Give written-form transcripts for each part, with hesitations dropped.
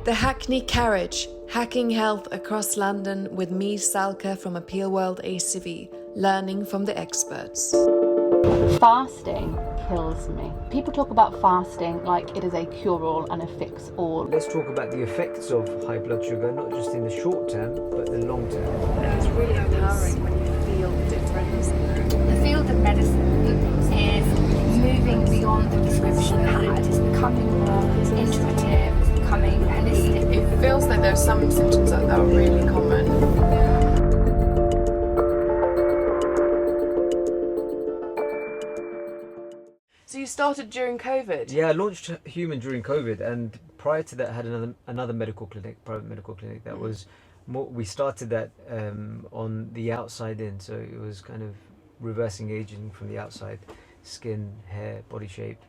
The HACKney Carriage, hacking health across London with me, Salka from Apeal Wörld ACV, learning from the experts. Fasting kills me. People talk about fasting like it is a cure-all and a fix-all. Let's talk about the effects of high blood sugar, not just in the short term, but the long term. It's really empowering when you feel the difference. The field of medicine is moving beyond the prescription pad. It's becoming more intuitive, it's becoming holistic. It feels like there's some symptoms that are really common. So you started during COVID? Yeah, I launched Human during COVID, and prior to that I had another medical clinic, private medical clinic that was more, we started that on the outside in, so it was kind of reversing aging from the outside, skin, hair, body shape.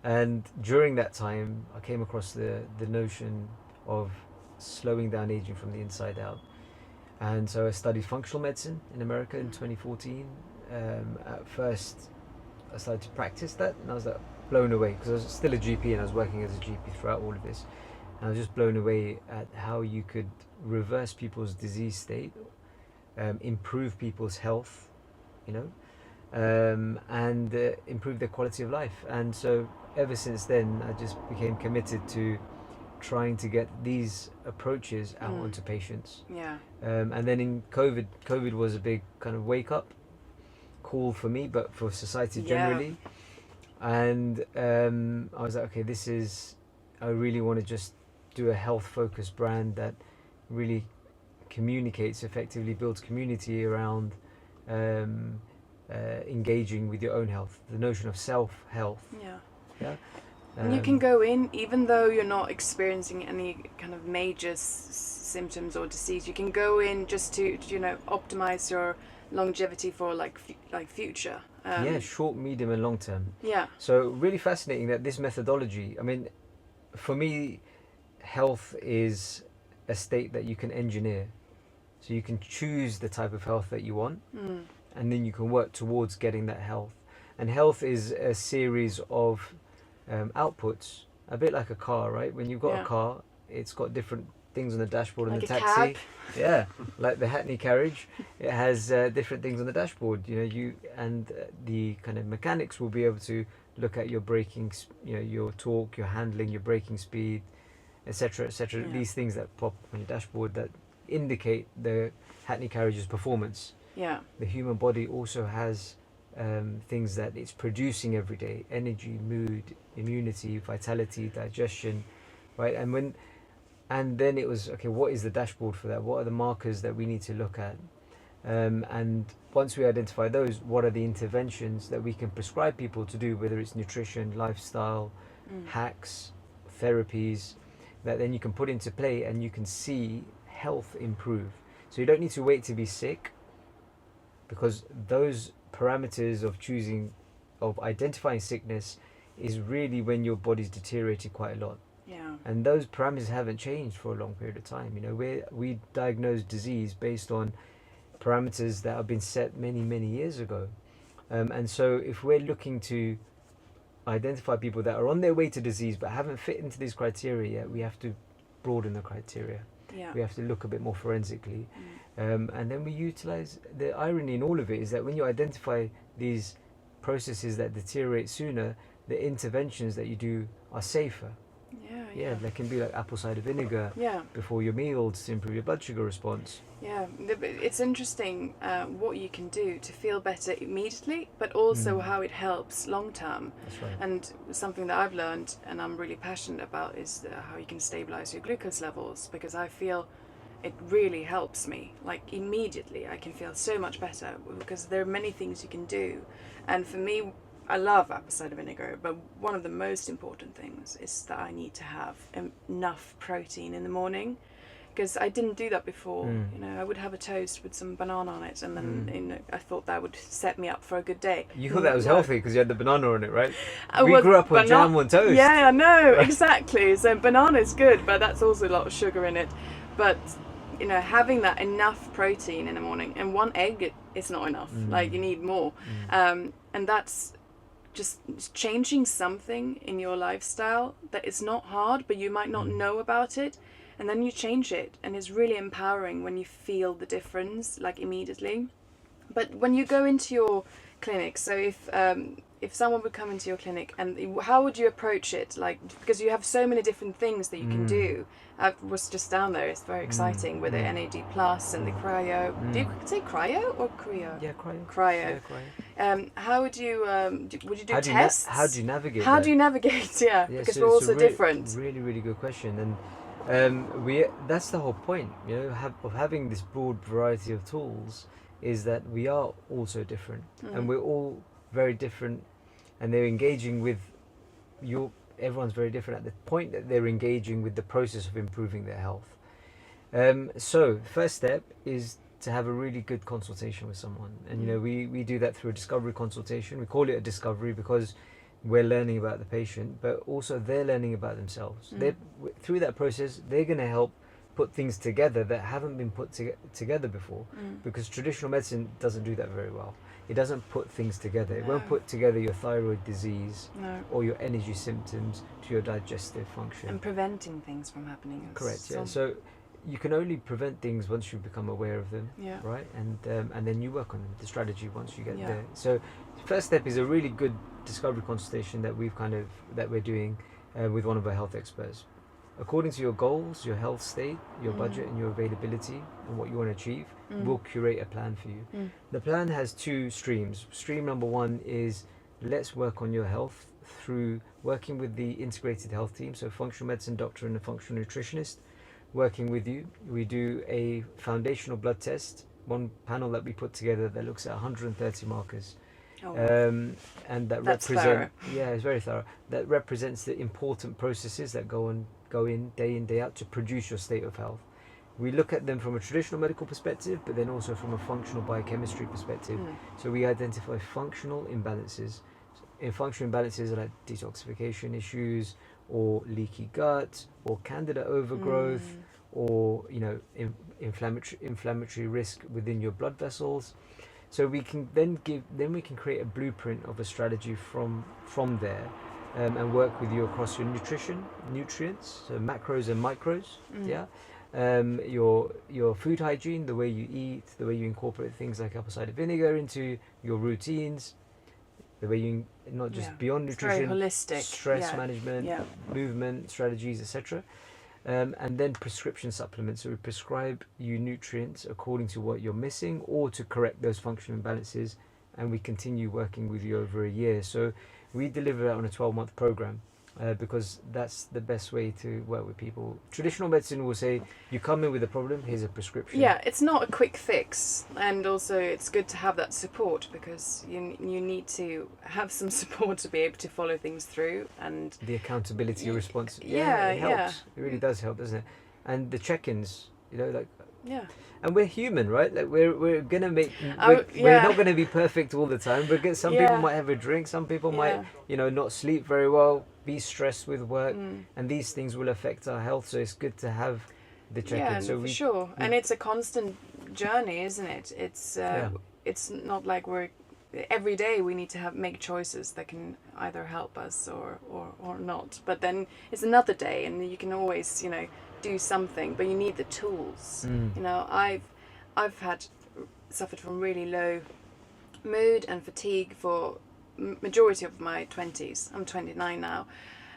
And during that time I came across the notion of slowing down aging from the inside out, and so I studied functional medicine in America in 2014. At first I started to practice that, and I was like blown away, because I was still a GP and I was working as a GP throughout all of this, and I was just blown away at how you could reverse people's disease state, improve people's health, you know, and improve their quality of life. And so ever since then I just became committed to trying to get these approaches out onto patients. And then in COVID was a big kind of wake up call for me, but for society generally. And I was like, okay, I really want to just do a health focused brand that really communicates effectively, builds community around engaging with your own health, the notion of self-health. And you can go in, even though you're not experiencing any kind of major symptoms or disease, you can go in just to you know, optimize your longevity for like future. Short, medium and long term. So really fascinating that this methodology, I mean, for me, health is a state that you can engineer. So you can choose the type of health that you want, and then you can work towards getting that health. And health is a series of outputs, a bit like a car, right? When you've got a car, it's got different things on the dashboard, like and the a taxi. cab. Like the HACKney carriage, it has different things on the dashboard. You know, the kind of mechanics will be able to look at your braking, you know, your torque, your handling, your braking speed, etc., etc. These things that pop on your dashboard that indicate the HACKney carriage's performance. The human body also has things that it's producing every day: energy, mood, immunity, vitality, digestion, right? And then it was, okay, what is the dashboard for that? What are the markers that we need to look at? And once we identify those, what are the interventions that we can prescribe people to do, whether it's nutrition, lifestyle, hacks, therapies, that then you can put into play and you can see health improve. So you don't need to wait to be sick, because those parameters of identifying sickness is really when your body's deteriorated quite a lot. And those parameters haven't changed for a long period of time. You know, we diagnose disease based on parameters that have been set many, many years ago. And so if we're looking to identify people that are on their way to disease but haven't fit into these criteria yet, we have to broaden the criteria. We have to look a bit more forensically. And then we utilize, the irony in all of it is that when you identify these processes that deteriorate sooner, the interventions that you do are safer. They can be like apple cider vinegar before your meals to improve your blood sugar response. It's interesting what you can do to feel better immediately, but also how it helps long term. That's right. And something that I've learned and I'm really passionate about is how you can stabilize your glucose levels, because I feel it really helps me. Like immediately I can feel so much better, because there are many things you can do. And for me, I love apple cider vinegar, but one of the most important things is that I need to have enough protein in the morning, because I didn't do that before. You know, I would have a toast with some banana on it, and then you know, I thought that would set me up for a good day. You thought that was healthy because you had the banana on it, right? We grew up on jam on toast. Yeah, I know, exactly. So banana is good, but that's also a lot of sugar in it. But you know, having that enough protein in the morning, and one egg is not enough. Like you need more, and that's just changing something in your lifestyle that is not hard, but you might not know about it, and then you change it, and it's really empowering when you feel the difference like immediately. But when you go into your clinic, so if someone would come into your clinic, and how would you approach it? Like, because you have so many different things that you can do. I was just down there. It's very exciting with the NAD plus and the cryo. Do you say cryo or cryo? Yeah, cryo. Cryo. Yeah, cryo. How would you would you do How tests? how do you navigate How that? do you navigate? Yeah, because so we're it's also a really, different. Really, really good question, and that's the whole point, you know, of having this broad variety of tools, is that we are also different, and we're all very different, and they're engaging with everyone's very different at the point that they're engaging with the process of improving their health. So first step is to have a really good consultation with someone, and you know, we do that through a discovery consultation. We call it a discovery because we're learning about the patient, but also they're learning about themselves. Through that process, they're going to help put things together that haven't been put together before, because traditional medicine doesn't do that very well. It doesn't put things together. It won't put together your thyroid disease or your energy symptoms to your digestive function. And preventing things from happening. Correct, yeah. So you can only prevent things once you become aware of them, right? And then you work on the strategy once you get there. So first step is a really good discovery consultation that we're doing with one of our health experts. According to your goals, your health state, your budget and your availability and what you want to achieve, we'll curate a plan for you. The plan has two streams. Stream number one is, let's work on your health through working with the integrated health team, so functional medicine doctor and a functional nutritionist working with you. We do a foundational blood test, one panel that we put together that looks at 130 markers. And that's represent thorough. Yeah, it's very thorough. That represents the important processes that go in day out to produce your state of health. We look at them from a traditional medical perspective, but then also from a functional biochemistry perspective. So we identify functional imbalances. In functional imbalances are like detoxification issues, or leaky gut, or candida overgrowth, or you know, inflammatory risk within your blood vessels. So we can then we can create a blueprint of a strategy from there, and work with you across your nutrients, so macros and micros, your food hygiene, the way you eat, the way you incorporate things like apple cider vinegar into your routines, the way you not just beyond nutrition, very holistic, stress management, movement strategies, etc. And then prescription supplements. So we prescribe you nutrients according to what you're missing or to correct those functional imbalances, and we continue working with you over a year. So we deliver that on a 12-month program, because that's the best way to work with people. Traditional medicine will say, you come in with a problem, here's a prescription. Yeah, it's not a quick fix, and also it's good to have that support, because you need to have some support to be able to follow things through, and the accountability response. It helps. Yeah. It really does help, doesn't it? And the check-ins, you know, like. Yeah. And we're human, right? Like we're gonna make. We're not gonna be perfect all the time. Because some people might have a drink. Some people might, you know, not sleep very well, be stressed with work, and these things will affect our health. So it's good to have the check-in. Yeah, So for sure. And it's a constant journey, isn't it? It's not like every day we need to make choices that can either help us or not. But then it's another day, and you can always, you know, do something, but you need the tools. You know, I've suffered from really low mood and fatigue for majority of my 20s. I'm 29 now,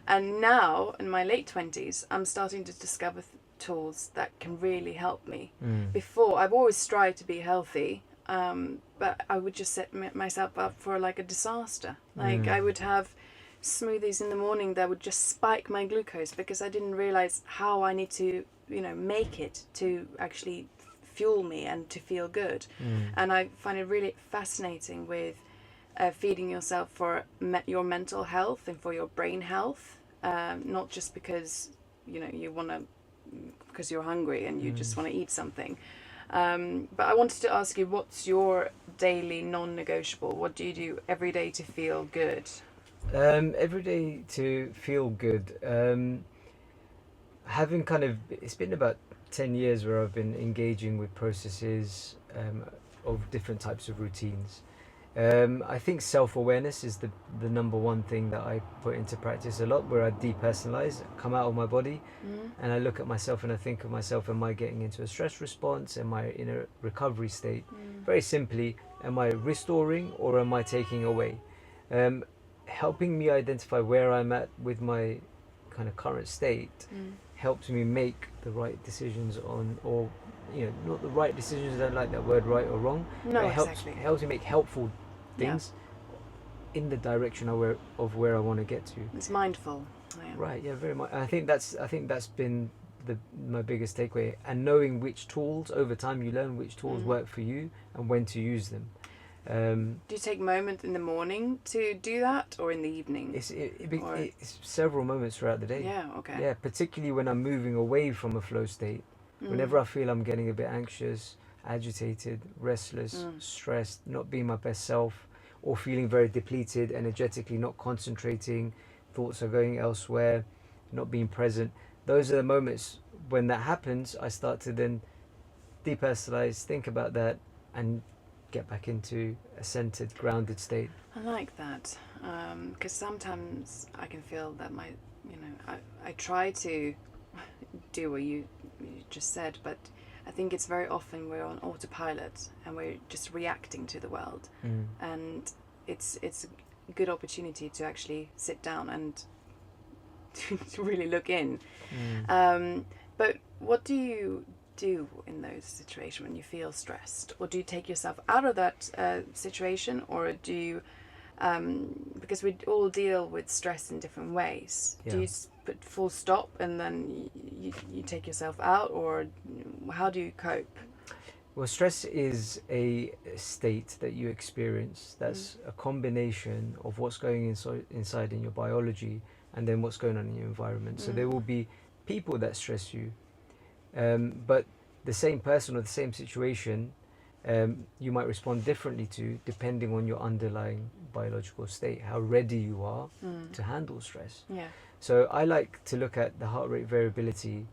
and now in my late 20s I'm starting to discover tools that can really help me. Before, I've always strived to be healthy, but I would just set myself up for like a disaster. Like I would have smoothies in the morning that would just spike my glucose, because I didn't realize how I need to, you know, make it to actually fuel me and to feel good. And I find it really fascinating with feeding yourself for your mental health and for your brain health, not just because, you know, because you're hungry and you just want to eat something. But I wanted to ask you, what's your daily non-negotiable? What do you do every day to feel good? Every day to feel good. It's been about 10 years where I've been engaging with processes of different types of routines. I think self-awareness is the number one thing that I put into practice a lot, where I depersonalize, come out of my body, and I look at myself and I think of myself, am I getting into a stress response? Am I in a recovery state? Very simply, am I restoring or am I taking away? Helping me identify where I'm at with my kind of current state helps me make the right decisions on, or not the right decisions, I don't like that word, right or wrong. No, But it exactly. helps me make helpful things in the direction of where I want to get to. It's mindful. Yeah. Right, yeah, very much. I think that's been my biggest takeaway, and knowing which tools over time, you learn which tools work for you and when to use them. Do you take a moment in the morning to do that, or in the evening? It's several moments throughout the day. Yeah, okay. Yeah, particularly when I'm moving away from a flow state. Whenever I feel I'm getting a bit anxious, agitated, restless, stressed, not being my best self, or feeling very depleted, energetically not concentrating, thoughts are going elsewhere, not being present. Those are the moments when that happens. I start to then depersonalize, think about that, and get back into a centered, grounded state. I like that, because sometimes I can feel that I try to do what you just said, but I think it's very often we're on autopilot and we're just reacting to the world, and it's a good opportunity to actually sit down and to really look in. But what do you do in those situations when you feel stressed? Or do you take yourself out of that situation, or do you because we all deal with stress in different ways. Do you put full stop and then you take yourself out, or how do you cope? Well, stress is a state that you experience that's a combination of what's going inside in your biology and then what's going on in your environment. So there will be people that stress you, but the same person or the same situation you might respond differently to, depending on your underlying biological state, how ready you are to handle stress. Yeah. So I like to look at the heart rate variability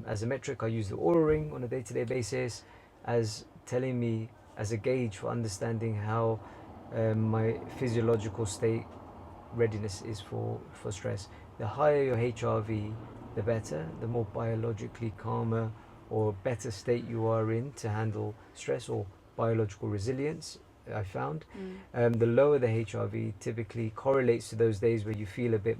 as a metric. I use the Oura Ring on a day-to-day basis as telling me, as a gauge for understanding how my physiological state readiness is for stress. The higher your HRV, the better, the more biologically calmer or better state you are in to handle stress or biological resilience, I found. The lower the HRV typically correlates to those days where you feel a bit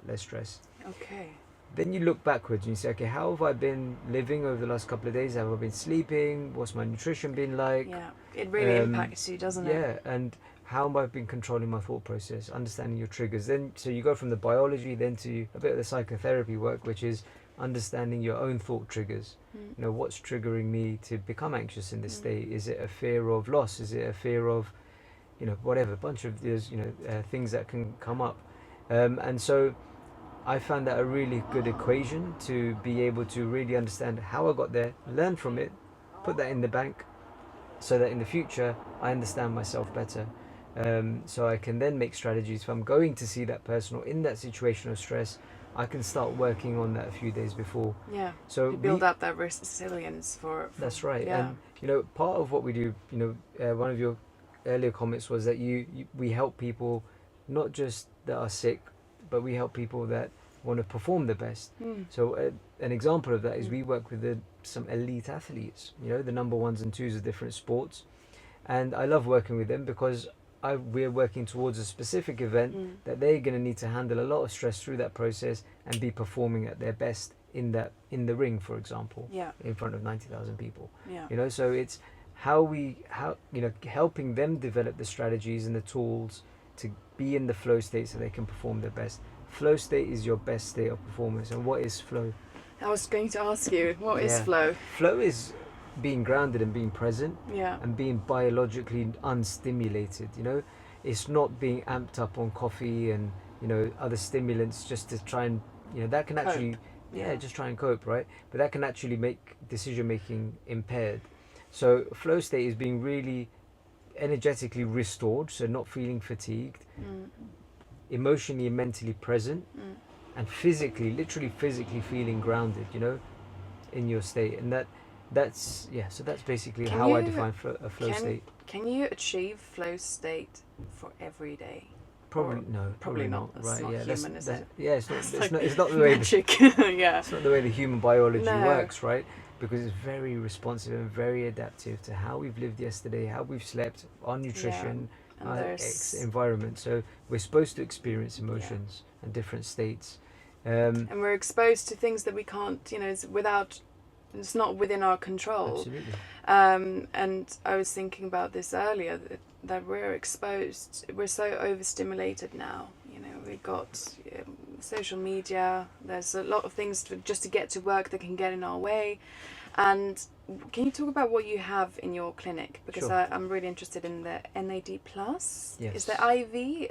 less stressed. Okay. Then you look backwards and you say, okay, how have I been living over the last couple of days? Have I been sleeping? What's my nutrition been like? Yeah, it really impacts you, doesn't it? Yeah, and how have I been controlling my thought process, understanding your triggers. Then, so you go from the biology then to a bit of the psychotherapy work, which is understanding your own thought triggers. You know, what's triggering me to become anxious in this state? Is it a fear of loss? Is it a fear of, whatever, a bunch of these, things that can come up. And so I found that a really good equation to be able to really understand how I got there, learn from it, put that in the bank, so that in the future I understand myself better. So I can then make strategies. If I'm going to see that person or in that situation of stress, I can start working on that a few days before. Yeah. So you build up that resilience for that's right. Yeah. And part of what we do, one of your earlier comments was that we help people not just that are sick, but we help people that want to perform the best. So an example of that is we work with some elite athletes, the number ones and twos of different sports, and I love working with them because we're working towards a specific event that they're going to need to handle a lot of stress through that process and be performing at their best in the ring, for example, in front of 90,000 people. Yeah. So it's helping them develop the strategies and the tools to be in the flow state so they can perform their best. Flow state is your best state of performance. And what is flow? I was going to ask you, what is flow? Flow is being grounded and being present, and being biologically unstimulated. It's not being amped up on coffee and other stimulants just to try and that can actually just try and cope, right? But that can actually make decision making impaired. So flow state is being really energetically restored, so not feeling fatigued, emotionally and mentally present, and literally physically feeling grounded, in your state. And that's so that's basically Can how I you- define a flow state. Can you achieve flow state for every day? Probably or- no, probably not. That's Right? not yeah, human, is it? Yeah, it's not. It's It's like not. It's not the way. Magic. Yeah. It's not the way the human biology No. works, right? Because it's very responsive and very adaptive to how we've lived yesterday, how we've slept, our nutrition, And our there's environment. So we're supposed to experience emotions and different states. and we're exposed to things that we can't, it's not within our control. Absolutely. And I was thinking about this earlier, that we're so overstimulated now. We've got social media, there's a lot of things just to get to work that can get in our way. And can you talk about what you have in your clinic? Because Sure. I'm really interested in the NAD+. Yes. Is there IV?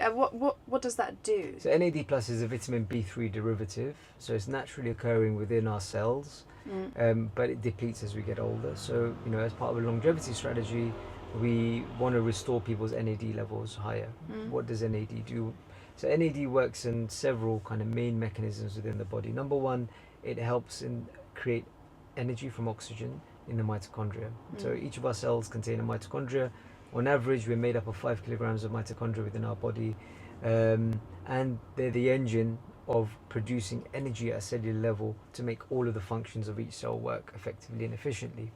What does that do? So NAD plus is a vitamin B3 derivative. So it's naturally occurring within our cells, but it depletes as we get older. So as part of a longevity strategy, we want to restore people's NAD levels higher. What does NAD do? So NAD works in several kind of main mechanisms within the body. Number one, it helps in create energy from oxygen in the mitochondria. So each of our cells contain a mitochondria. On average, we're made up of 5 kilograms of mitochondria within our body, and they're the engine of producing energy at a cellular level to make all of the functions of each cell work effectively and efficiently.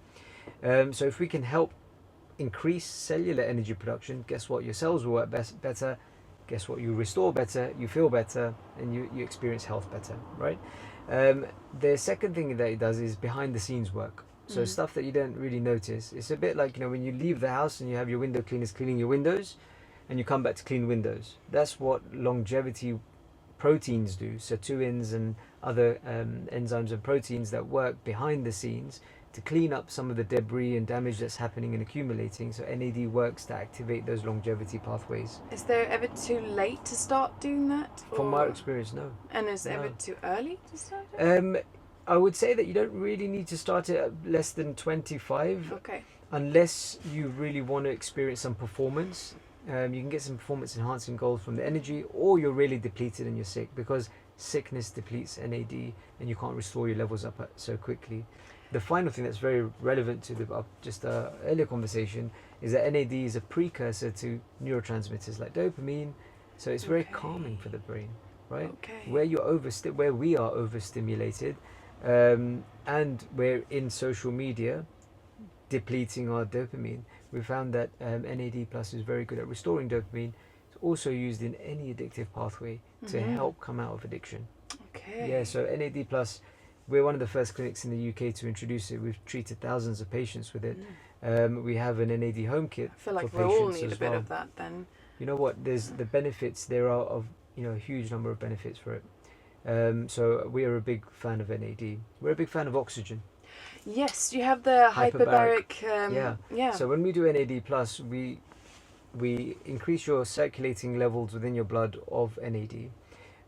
So if we can help increase cellular energy production, guess what? Your cells will work better. Guess what? You restore better, you feel better, and you experience health better, right? The second thing that it does is behind the scenes work. So stuff that you don't really notice. It's a bit like when you leave the house and you have your window cleaners cleaning your windows, and you come back to clean windows. That's what longevity proteins do. Sirtuins and other enzymes and proteins that work behind the scenes to clean up some of the debris and damage that's happening and accumulating. So NAD works to activate those longevity pathways. Is there ever too late to start doing that? From my experience, no. And is it ever No. too early to start it? I would say that you don't really need to start it at less than 25, Okay. unless you really want to experience some performance. You can get some performance enhancing goals from the energy, or you're really depleted and you're sick, because sickness depletes NAD and you can't restore your levels up so quickly. The final thing that's very relevant to the earlier conversation is that NAD is a precursor to neurotransmitters like dopamine, so it's very calming for the brain, right? Okay. Where we are overstimulated, and we're in social media depleting our dopamine, we found that NAD plus is very good at restoring dopamine. It's also used in any addictive pathway to help come out of addiction. Okay. Yeah, so NAD plus, we're one of the first clinics in the UK to introduce it. We've treated thousands of patients with it. We have an NAD home kit I feel like for we all patients need a as bit well. of that then. You know what? There's the benefits. There are of a huge number of benefits for it. So we are a big fan of NAD. We're a big fan of oxygen. Yes, you have the hyperbaric. Yeah. So when we do NAD plus, we increase your circulating levels within your blood of NAD.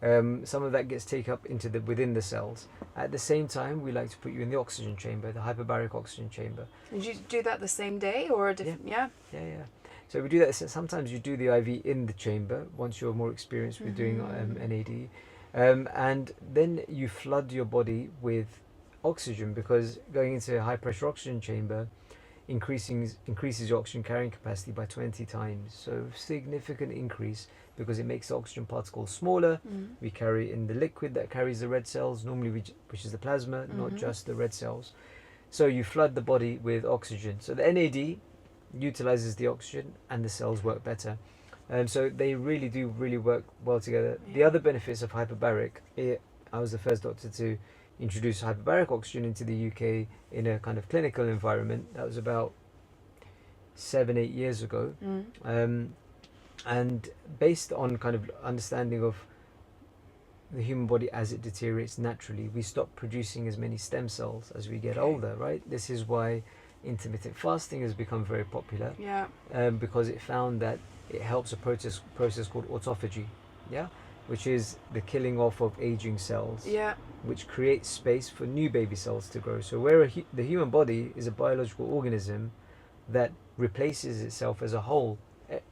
Some of that gets taken up within the cells. At the same time, we like to put you in the oxygen chamber, the hyperbaric oxygen chamber. Did you do that the same day or a different? Yeah. Yeah. So we do that. Sometimes you do the IV in the chamber once you're more experienced with doing NAD, and then you flood your body with oxygen, because going into a high pressure oxygen chamber increases your oxygen carrying capacity by 20 times. So significant increase, because it makes the oxygen particles smaller. We carry in the liquid that carries the red cells, normally which is the plasma, not just the red cells. So you flood the body with oxygen. So the NAD utilizes the oxygen and the cells work better. So they really do work well together. The other benefits of hyperbaric, I was the first doctor to introduce hyperbaric oxygen into the UK in a kind of clinical environment. That was about 7-8 years ago. And based on kind of understanding of the human body as it deteriorates naturally, we stop producing as many stem cells as we get older, right? This is why intermittent fasting has become very popular. Yeah. Because it found that it helps a process called autophagy, which is the killing off of aging cells, which creates space for new baby cells to grow. So where the human body is a biological organism that replaces itself as a whole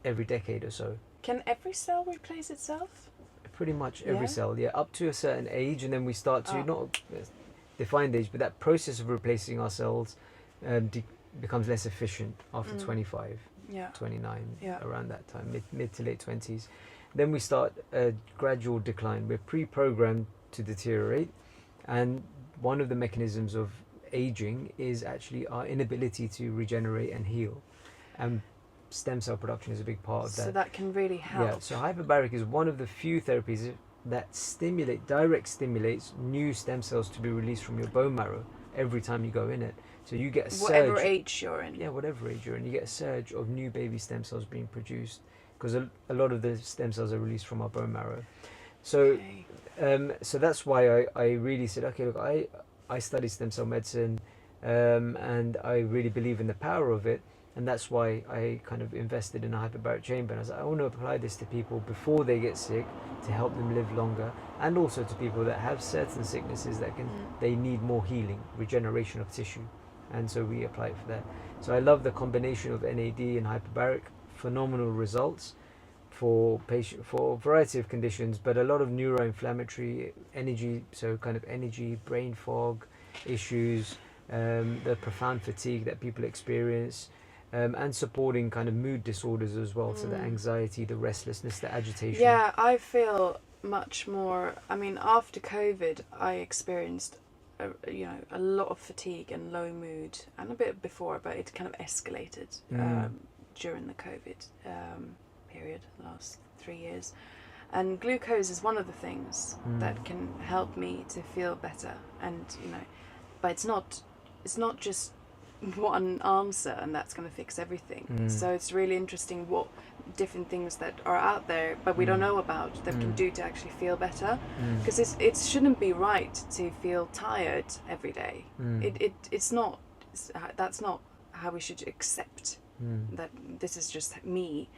every decade or so. Can every cell replace itself? Pretty much every cell, up to a certain age, and then we start to, Oh. not defined age, but that process of replacing our cells becomes less efficient after 25, Yeah. 29, Yeah. around that time, mid to late 20s. Then we start a gradual decline. We're pre-programmed to deteriorate, and one of the mechanisms of aging is actually our inability to regenerate and heal, and stem cell production is a big part of that. So that can really help. Yeah, so hyperbaric is one of the few therapies that direct stimulates new stem cells to be released from your bone marrow every time you go in it. So you get a surge. Whatever age you're in. Yeah, whatever age you're in, you get a surge of new baby stem cells being produced, because a lot of the stem cells are released from our bone marrow. So, Okay. so that's why I really said, okay, look, I study stem cell medicine, and I really believe in the power of it. And that's why I kind of invested in a hyperbaric chamber. And I was like, I want to apply this to people before they get sick to help them live longer, and also to people that have certain sicknesses that they need more healing, regeneration of tissue. And so we apply it for that. So I love the combination of NAD and hyperbaric, phenomenal results for a variety of conditions, but a lot of neuroinflammatory energy, so kind of energy, brain fog issues, the profound fatigue that people experience. And supporting kind of mood disorders as well, so the anxiety, the restlessness, the agitation. Yeah, I feel much more. I mean, after COVID, I experienced, a lot of fatigue and low mood, and a bit before, but it kind of escalated during the COVID period, the last 3 years. And glucose is one of the things that can help me to feel better, and but it's not just one answer and that's going to fix everything. So it's really interesting what different things that are out there but we don't know about that we can do to actually feel better, because it shouldn't be right to feel tired every day. It's not, that's not how we should accept that this is just me.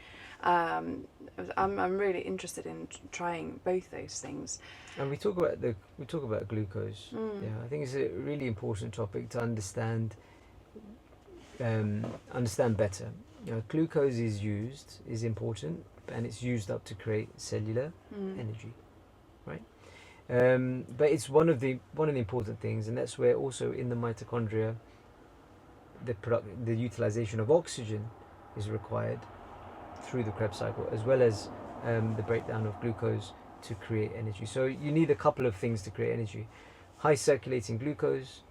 I'm really interested in trying both those things. And we talk about glucose. Yeah, I think it's a really important topic to understand better. Glucose is important, and it's used up to create cellular energy, right? But it's one of the important things, and that's where also in the mitochondria the utilization of oxygen is required through the Krebs cycle, as well as the breakdown of glucose to create energy. So you need a couple of things to create energy. High circulating glucose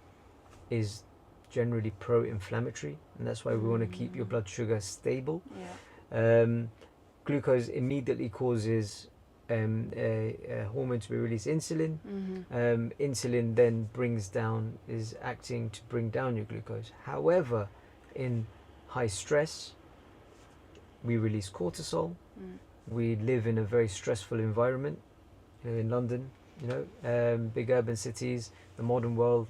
is generally pro-inflammatory, and that's why we want to keep your blood sugar stable. Glucose immediately causes a hormone to be released, insulin. Insulin then is acting to bring down your glucose. However, in high stress, we release cortisol. We live in a very stressful environment, in London, big urban cities, the modern world.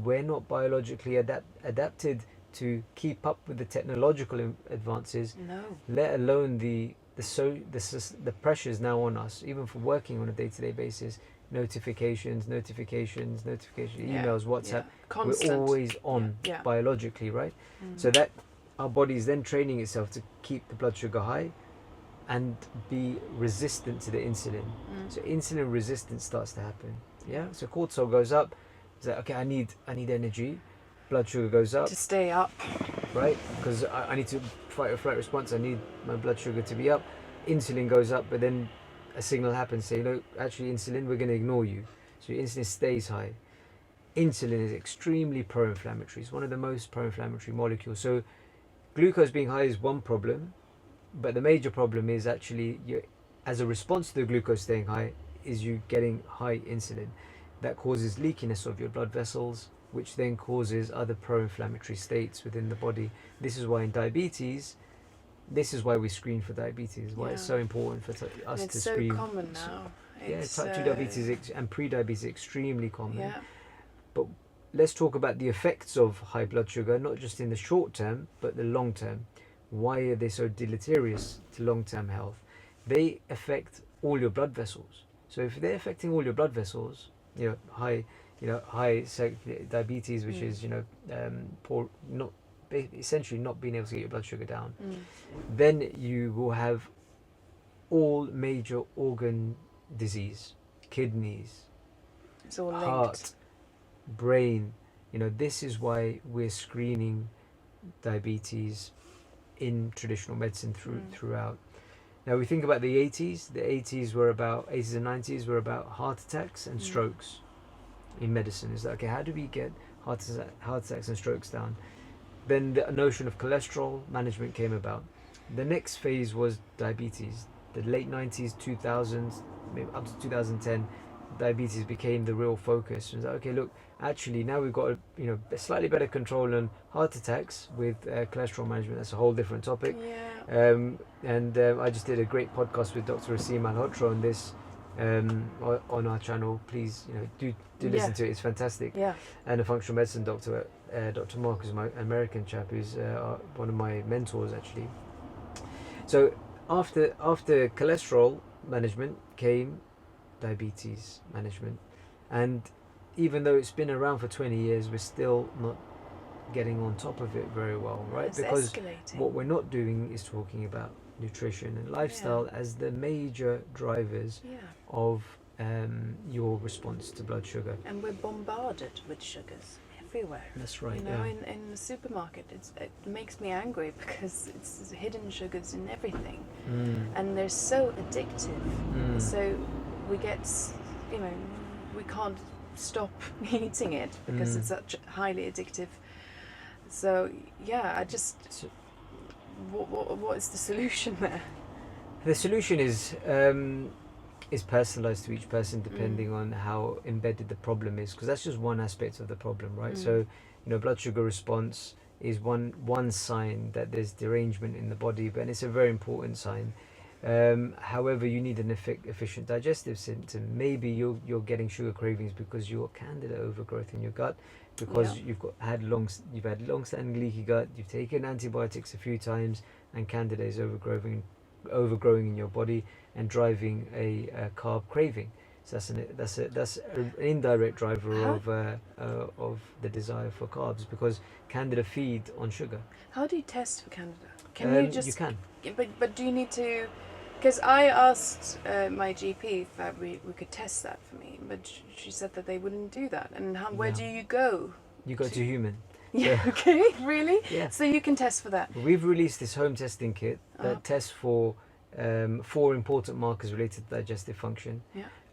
We're not biologically adapted to keep up with the technological advances. No. Let alone the pressures now on us, even for working on a day-to-day basis. Notifications, emails, WhatsApp. Constant. We're always on biologically, right? So that our body is then training itself to keep the blood sugar high and be resistant to the insulin. So insulin resistance starts to happen. Yeah. So cortisol goes up. It's like, okay, I need energy. Blood sugar goes up. To stay up. Right? Because I need to fight a flight response. I need my blood sugar to be up. Insulin goes up, but then a signal happens saying, actually insulin, we're going to ignore you. So your insulin stays high. Insulin is extremely pro-inflammatory. It's one of the most pro-inflammatory molecules. So glucose being high is one problem, but the major problem is actually, as a response to the glucose staying high, is you getting high insulin. That causes leakiness of your blood vessels, which then causes other pro-inflammatory states within the body. This is why in diabetes, we screen for diabetes, why it's so important for us to screen. It's so common now. Type 2 diabetes and pre-diabetes is extremely common. Yeah. But let's talk about the effects of high blood sugar, not just in the short term, but the long term. Why are they so deleterious to long-term health? They affect all your blood vessels. So if they're affecting all your blood vessels, high diabetes, which is essentially not being able to get your blood sugar down, then you will have all major organ disease, kidneys, it's all heart, brain, You know, this is why we're screening diabetes in traditional medicine throughout. Now we think about the 80s. The 80s and 90s were about heart attacks and strokes in medicine. It's like, okay, how do we get heart attacks and strokes down? Then the notion of cholesterol management came about. The next phase was diabetes. The late 90s, 2000s, maybe up to 2010, diabetes became the real focus. It was like, okay, look, actually now we've got a slightly better control on heart attacks with cholesterol management. That's a whole different topic. I just did a great podcast with Dr. Asim Malhotra on this on our channel. Please, do listen to it. It's fantastic. And a functional medicine doctor, Dr. Mark, who's my American chap, who's one of my mentors actually. So after cholesterol management came diabetes management, and even though it's been around for 20 years, we're still not getting on top of it very well, right? It's because escalating. What we're not doing is talking about nutrition and lifestyle as the major drivers of your response to blood sugar. And we're bombarded with sugars everywhere. That's right. In the supermarket, it makes me angry because it's hidden sugars in everything, and they're so addictive. So we get, we can't stop eating it because it's such highly addictive. So what is the solution there? The solution is personalized to each person depending on how embedded the problem is, because that's just one aspect of the problem, right? So blood sugar response is one sign that there's derangement in the body, but it's a very important sign. However, you need an efficient digestive system. Maybe you're getting sugar cravings because you're candida overgrowth in your gut, because you've had long-standing leaky gut. You've taken antibiotics a few times, and candida is overgrowing in your body and driving a carb craving. So that's an indirect driver of the desire for carbs, because candida feed on sugar. How do you test for candida? You can. But do you need to? Because I asked my GP if we could test that for me, but she said that they wouldn't do that. And where do you go? You go to human. Yeah. Okay. Really? Yeah. So you can test for that. We've released this home testing kit that tests for 4 important markers related to digestive function.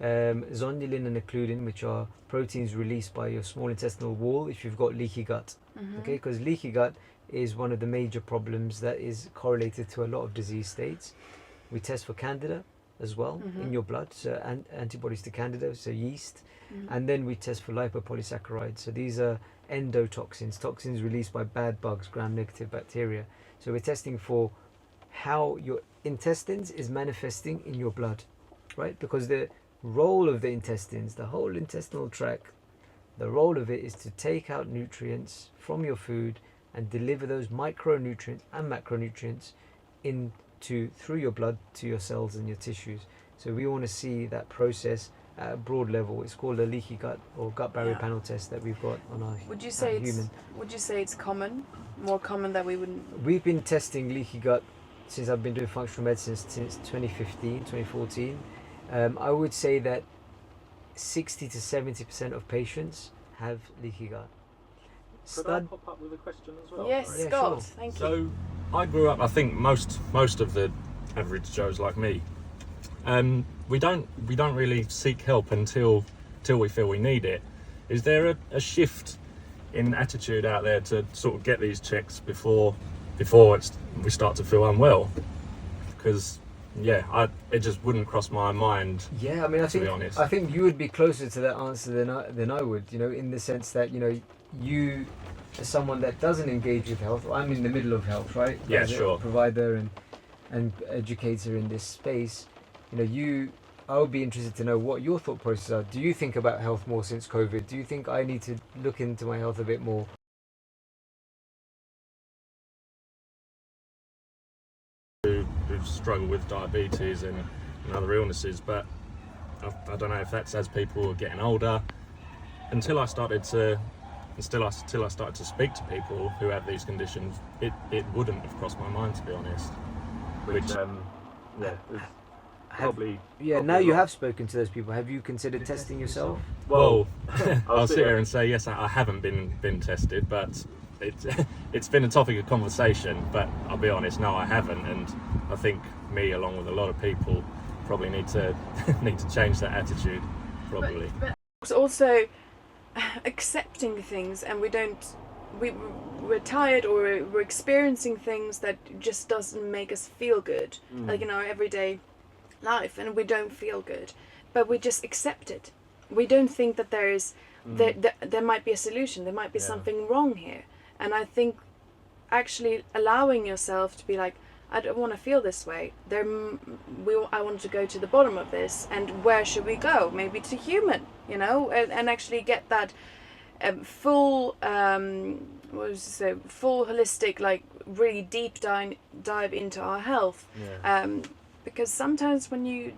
Zonulin and occludin, which are proteins released by your small intestinal wall if you've got leaky gut. Okay, because leaky gut is one of the major problems that is correlated to a lot of disease states. We test for candida as well in your blood, so antibodies to candida, so yeast, and then we test for lipopolysaccharides. So these are endotoxins, toxins released by bad bugs, gram-negative bacteria. So we're testing for how your intestines is manifesting in your blood, right? Because the role of the intestines, the whole intestinal tract, the role of it is to take out nutrients from your food and deliver those micronutrients and macronutrients through your blood to your cells and your tissues. So we want to see that process at a broad level. It's called a leaky gut or gut barrier panel test that we've got on our human. Would you say it's common? More common that we wouldn't? We've been testing leaky gut since I've been doing functional medicine since 2014. I would say that 60 to 70% of patients have leaky gut. Could I pop up with a question as well? Yes, Yeah, Scott. sure. Thank you. So I grew up, I think most of the average Joes like me, we don't really seek help until we feel we need it. Is there a shift in attitude out there to sort of get these checks before we start to feel unwell? Because it just wouldn't cross my mind. Yeah, I mean, I think you would be closer to that answer than I would. In the sense that you, as someone that doesn't engage with health, I'm in the middle of health, right? Yeah, as sure. a provider and educator in this space. I would be interested to know what your thought processes are. Do you think about health more since COVID? Do you think I need to look into my health a bit more? Who struggle with diabetes and other illnesses, but I don't know if that's as people are getting older. Until I started to speak to people who have these conditions, it wouldn't have crossed my mind, to be honest. probably. Yeah, probably now a you lot. have spoken to those people. Have you considered testing yourself? Well, I'll I'll sit sit here here. and say yes. I haven't been tested, but it's been a topic of conversation. But I'll be honest, no, I haven't, and I think me, along with a lot of people, probably need to change that attitude. Probably. But it's also accepting things, and we're tired, or we're experiencing things that just doesn't make us feel good, like in our everyday life, and we don't feel good, but we just accept it. We don't think that there might be a solution, there might be something wrong here. And I think actually allowing yourself to be like, I don't want to feel this way. I want to go to the bottom of this, and where should we go? Maybe to human, and actually get that full full holistic, like really deep dive into our health. Because sometimes when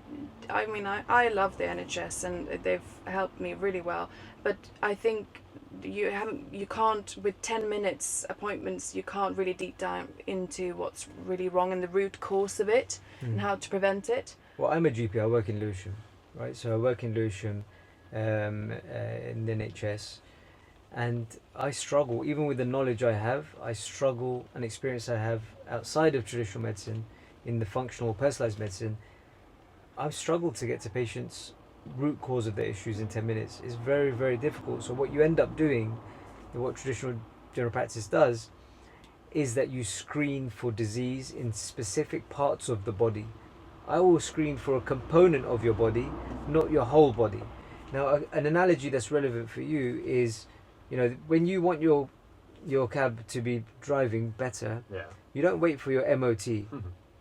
I love the NHS and they've helped me really well, but I think you can't, with 10 minutes appointments, you can't really deep dive into what's really wrong and the root cause of it and how to prevent it. Well, I'm a GP. I work in Lewisham, right? So I work in Lewisham in the NHS, and I struggle, even with the knowledge I have, I struggle and experience I have outside of traditional medicine, in the functional personalized medicine. I've struggled to get to patients' root cause of their issues in 10 minutes. It's very, very difficult. So what you end up doing, what traditional general practice does, is that you screen for disease in specific parts of the body. I will screen for a component of your body, not your whole body. Now, an analogy that's relevant for you is, when you want your cab to be driving better, you don't wait for your MOT.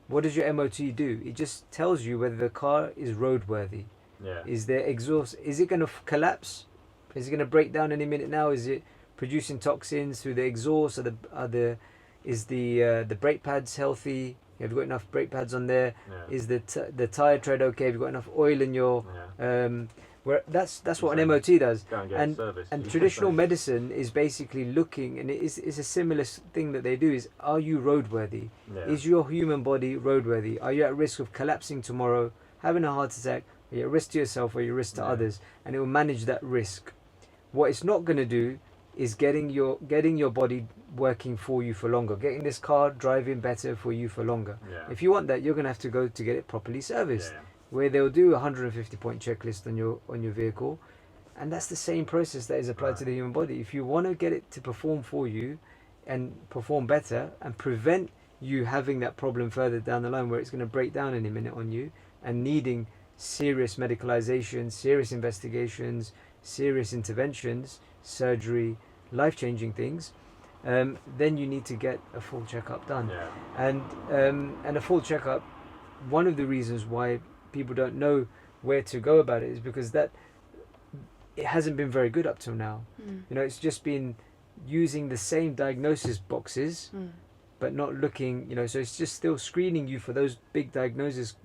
What does your MOT do? It just tells you whether the car is roadworthy. Is there exhaust? Is it going to collapse? Is it going to break down any minute now? Is it producing toxins through the exhaust? Is the brake pads healthy? Have you got enough brake pads on there? Is the tire tread okay? Have you got enough oil in your that's what an MOT does. And traditional medicine is basically looking, and it's a similar thing that they do, is, are you roadworthy? Is your human body roadworthy? Are you at risk of collapsing tomorrow, having a heart attack? Are you at risk to yourself, or are you at risk to others? And it will manage that risk. What it's not going to do is getting your body working for you for longer, getting this car driving better for you for longer. If you want that, you're going to have to go to get it properly serviced, where they'll do a 150-point checklist on your vehicle, and that's the same process that is applied to the human body. If you want to get it to perform for you and perform better and prevent you having that problem further down the line where it's going to break down any minute on you and needing serious medicalization, serious investigations, serious interventions, surgery, life-changing things, then you need to get a full checkup done. And a full checkup, one of the reasons why people don't know where to go about it is because that it hasn't been very good up till now. It's just been using the same diagnosis boxes, but not looking, so it's just still screening you for those big diagnoses,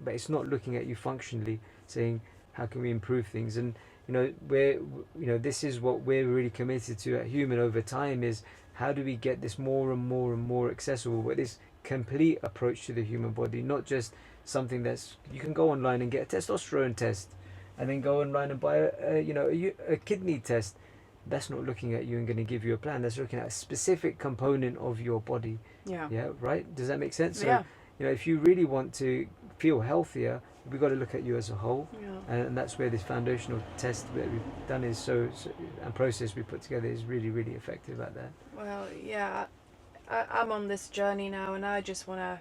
but it's not looking at you functionally, saying how can we improve things. And this is what we're really committed to at Human over time, is how do we get this more and more and more accessible, with this complete approach to the human body, not just something that's, you can go online and get a testosterone test and then go online and buy a kidney test. That's not looking at you and going to give you a plan. That's looking at a specific component of your body. Right? Does that make sense? So, if you really want to feel healthier, we've got to look at you as a whole. And that's where this foundational test that we've done is and process we put together is really, really effective at that. Well, I'm on this journey now, and I just want to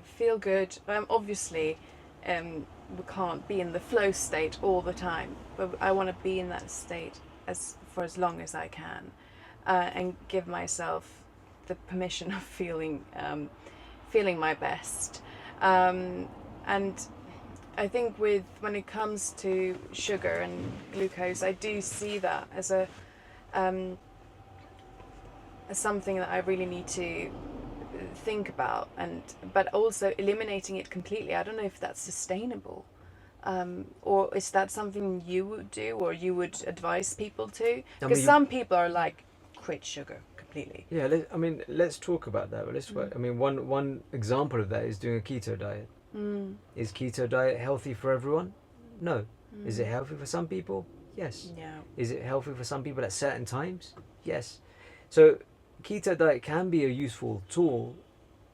feel good. Obviously we can't be in the flow state all the time, but I want to be in that state for as long as I can, and give myself the permission of feeling my best. And I think when it comes to sugar and glucose, I do see that as as something that I really need to think about, but also eliminating it completely. I don't know if that's sustainable, or is that something you would do, or you would advise people to? Because some people are like, quit sugar completely. Let's talk about that. One example of that is doing a keto diet. Is keto diet healthy for everyone? No. Is it healthy for some people? Yes. Yeah. Is it healthy for some people at certain times? Yes. So keto diet can be a useful tool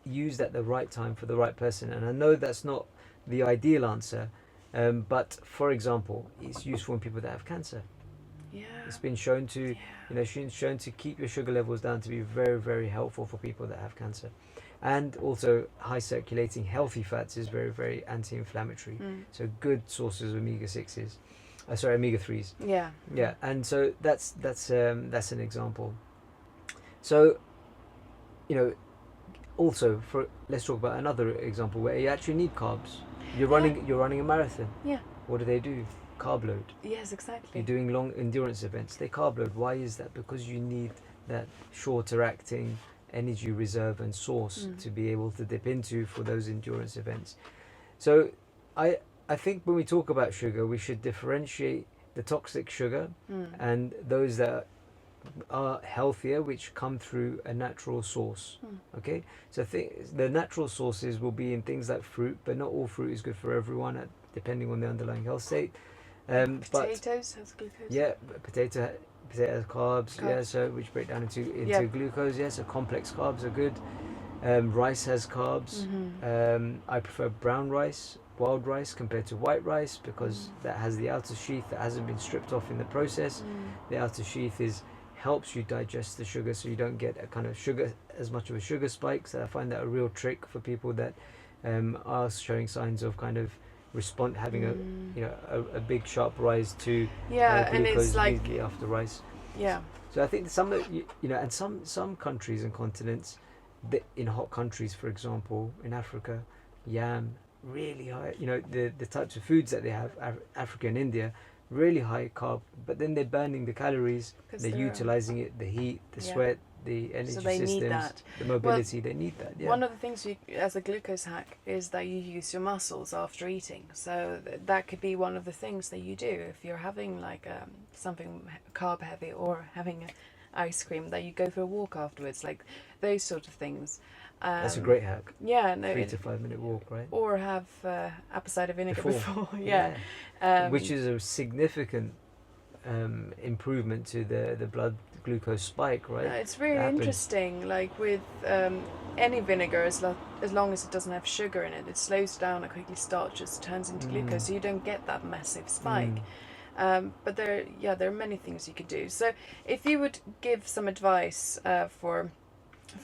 used at the right time for the right person. And I know that's not the ideal answer, but for example, it's useful in people that have cancer. Yeah. It's been shown to, shown to keep your sugar levels down, to be very, very helpful for people that have cancer. And also high circulating healthy fats is very, very anti-inflammatory. So good sources of omega-6s. Omega-3s. Yeah. Yeah, and so that's an example. So, also let's talk about another example where you actually need carbs. You're running a marathon. Yeah. What do? Carb load. Yes, exactly. You're doing long endurance events. They carb load. Why is that? Because you need that shorter acting energy reserve and source to be able to dip into for those endurance events. So I think when we talk about sugar, we should differentiate the toxic sugar and those that are healthier, which come through a natural source. Okay, so the natural sources will be in things like fruit, but not all fruit is good for everyone, depending on the underlying health state. Potatoes has glucose. Yeah, potato has carbs. Yeah, so which break down into glucose. Yeah, so complex carbs are good. Rice has carbs. I prefer brown rice, wild rice, compared to white rice, because that has the outer sheath that hasn't been stripped off in the process. The outer sheath helps you digest the sugar, so you don't get a kind of as much of a sugar spike. So I find that a real trick for people that are showing signs of kind of having a big sharp rise to and it's like immediately after rice. Yeah. So I think and some countries and continents, in hot countries, for example, in Africa, yam really high. The types of foods that they have, Africa and India, really high carb, but then they're burning the calories, they're utilizing it, the heat, the sweat, the energy systems, the mobility. They need that. Yeah. One of the things as a glucose hack is that you use your muscles after eating. So that could be one of the things that you do if you're having like something carb heavy, or having ice cream, that you go for a walk afterwards, like those sort of things. That's a great hack. Yeah, no, 3 to 5 minute walk, right? Or have apple cider vinegar before. Which is a significant improvement to the blood glucose spike, right? It's really interesting. Like with any vinegar, as long as it doesn't have sugar in it, it slows down and quickly starches, turns into glucose, so you don't get that massive spike. But there are many things you could do. So if you would give some advice for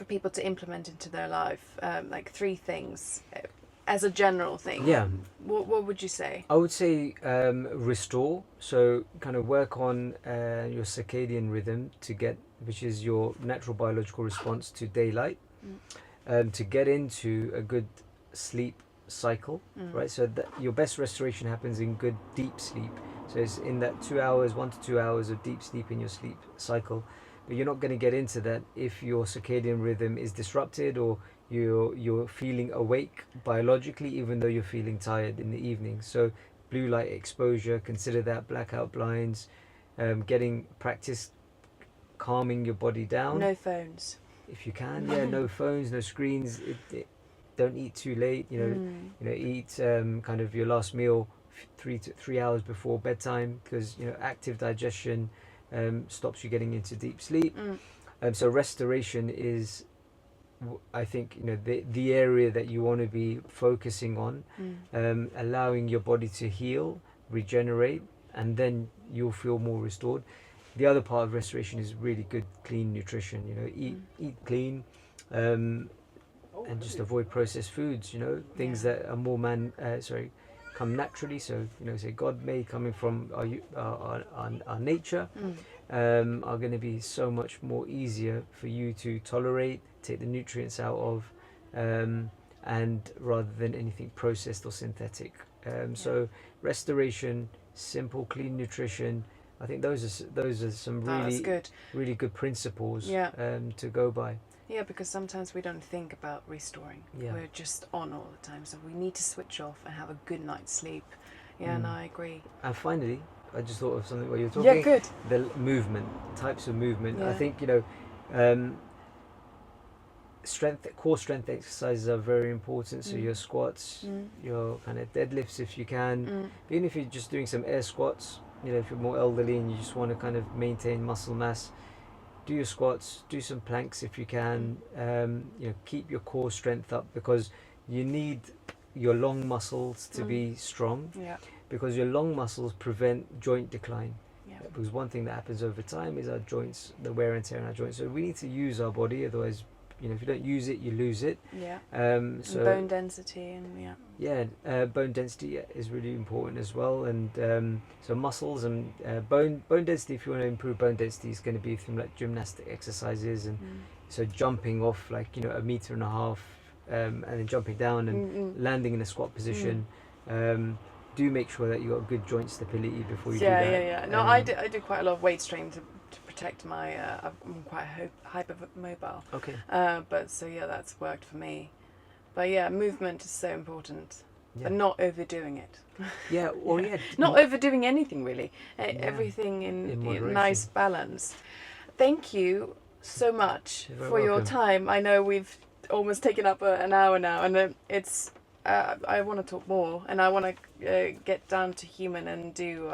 people to implement into their life, like 3 things as a general thing, what would you say? I would say restore. So kind of work on your circadian rhythm which is your natural biological response to daylight, to get into a good sleep cycle, right? So that your best restoration happens in good deep sleep. So it's in that 1 to 2 hours of deep sleep in your sleep cycle. But you're not going to get into that if your circadian rhythm is disrupted, or you're feeling awake biologically even though you're feeling tired in the evening. So blue light exposure, consider that, blackout blinds, practice calming your body down. No phones. If you can, no phones, no screens. Don't eat too late. Eat kind of your last meal 3 hours before bedtime, because active digestion stops you getting into deep sleep. So restoration is, I think, the area that you want to be focusing on, allowing your body to heal, regenerate, and then you'll feel more restored. The other part of restoration is really good, clean nutrition. Eat clean, and just avoid processed foods. Things that are more come naturally. So say God made, coming from our nature, are going to be so much more easier for you to tolerate, take the nutrients out of, and rather than anything processed or synthetic. So restoration, simple, clean nutrition. I think those are some really good principles to go by. Yeah, because sometimes we don't think about restoring. We're just on all the time, so we need to switch off and have a good night's sleep. And I agree. And finally, I just thought of something while you were talking. Yeah, good. The movement, types of movement. Yeah. I think core strength exercises are very important. So your squats, Mm. your kind of deadlifts if you can. Mm. Even if you're just doing some air squats, you know, if you're more elderly and you just want to kind of maintain muscle mass, do your squats, do some planks if you can. You know, keep your core strength up, because you need your long muscles to be strong, Yeah. because your long muscles prevent joint decline. Yeah. Because one thing that happens over time is our joints, the wear and tear on our joints. So we need to use our body, otherwise, you know, if you don't use it, you lose it. Yeah. So And bone density and bone density is really important as well. And so muscles and bone density. If you want to improve bone density, is going to be through like gymnastic exercises, and so jumping off like, you know, 1.5 meters, and then jumping down and landing in a squat position. Do make sure that you got good joint stability before you do that. Yeah. No, I do quite a lot of weight training to protect my. I'm quite hypermobile. Okay. But so yeah, that's worked for me. But yeah, movement is so important, Yeah. but not overdoing it. Yeah. Or yeah. Not overdoing anything really. Everything in moderation. nice balance. Thank you so much You're very for your welcome. time. I know we've almost taken up an hour now, and it's. I want to talk more, and I want to get down to human and do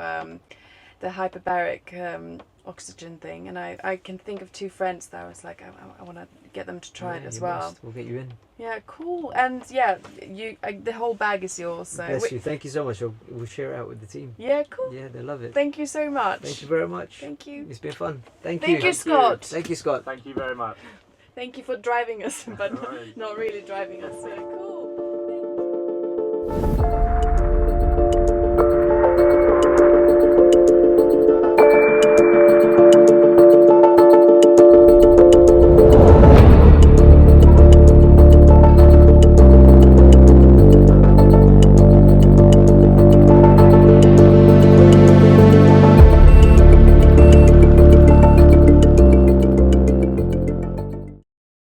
the hyperbaric oxygen thing. And I can think of 2 friends that I was like, I want to get them to try it as you well. must. We'll get you in. Yeah, cool. And yeah, the whole bag is yours. So Bless you. Thank you so much. We'll share it out with the team. yeah, cool. Yeah, they love it. Thank you so much. Thank you very much. Thank you. It's been fun. Thank Thank you. you, Scott. Thank you, Scott. Thank you very much. Thank you for driving us, but No worries. not really driving us. Yeah, cool.